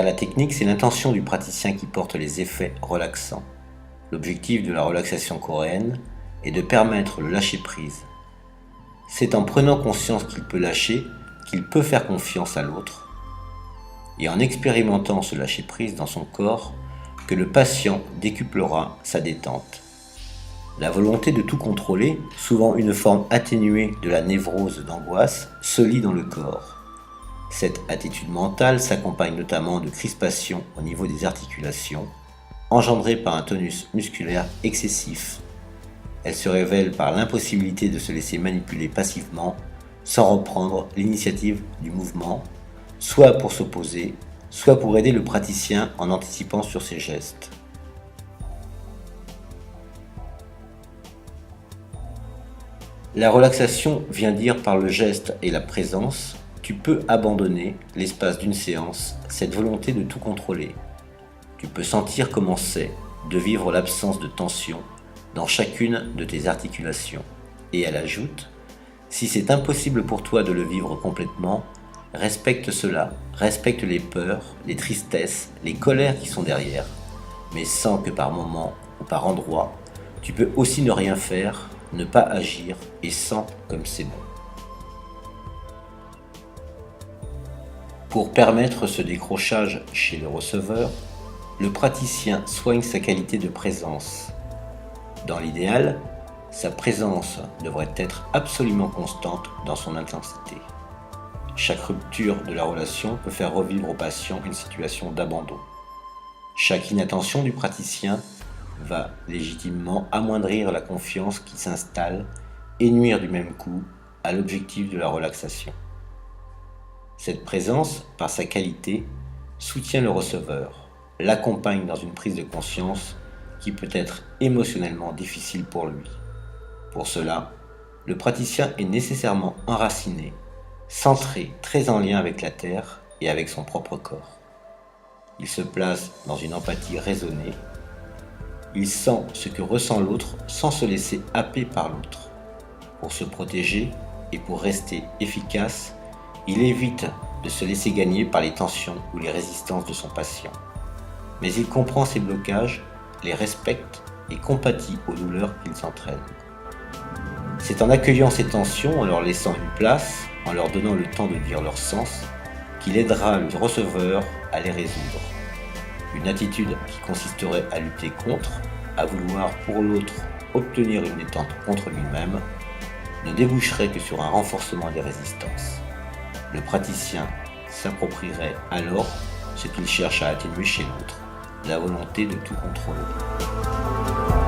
Derrière la technique, c'est l'intention du praticien qui porte les effets relaxants. L'objectif de la relaxation coréenne est de permettre le lâcher-prise. C'est en prenant conscience qu'il peut lâcher, qu'il peut faire confiance à l'autre, et en expérimentant ce lâcher-prise dans son corps, que le patient décuplera sa détente. La volonté de tout contrôler, souvent une forme atténuée de la névrose d'angoisse, se lit dans le corps. Cette attitude mentale s'accompagne notamment de crispations au niveau des articulations, engendrées par un tonus musculaire excessif. Elle se révèle par l'impossibilité de se laisser manipuler passivement, sans reprendre l'initiative du mouvement, soit pour s'opposer, soit pour aider le praticien en anticipant sur ses gestes. La relaxation vient dire par le geste et la présence, tu peux abandonner, l'espace d'une séance, cette volonté de tout contrôler. Tu peux sentir comment c'est de vivre l'absence de tension dans chacune de tes articulations. Et elle ajoute, si c'est impossible pour toi de le vivre complètement, respecte cela, respecte les peurs, les tristesses, les colères qui sont derrière, mais sens que par moment ou par endroit, tu peux aussi ne rien faire, ne pas agir et sens comme c'est bon. Pour permettre ce décrochage chez le receveur, le praticien soigne sa qualité de présence. Dans l'idéal, sa présence devrait être absolument constante dans son intensité. Chaque rupture de la relation peut faire revivre au patient une situation d'abandon. Chaque inattention du praticien va légitimement amoindrir la confiance qui s'installe et nuire du même coup à l'objectif de la relaxation. Cette présence, par sa qualité, soutient le receveur, l'accompagne dans une prise de conscience qui peut être émotionnellement difficile pour lui. Pour cela, le praticien est nécessairement enraciné, centré, très en lien avec la terre et avec son propre corps. Il se place dans une empathie raisonnée. Il sent ce que ressent l'autre sans se laisser happer par l'autre. Pour se protéger et pour rester efficace, il évite de se laisser gagner par les tensions ou les résistances de son patient. Mais il comprend ses blocages, les respecte et compatit aux douleurs qu'ils entraînent. C'est en accueillant ces tensions, en leur laissant une place, en leur donnant le temps de dire leur sens, qu'il aidera le receveur à les résoudre. Une attitude qui consisterait à lutter contre, à vouloir pour l'autre obtenir une détente contre lui-même, ne déboucherait que sur un renforcement des résistances. Le praticien s'approprierait alors ce qu'il cherche à atténuer chez l'autre, la volonté de tout contrôler.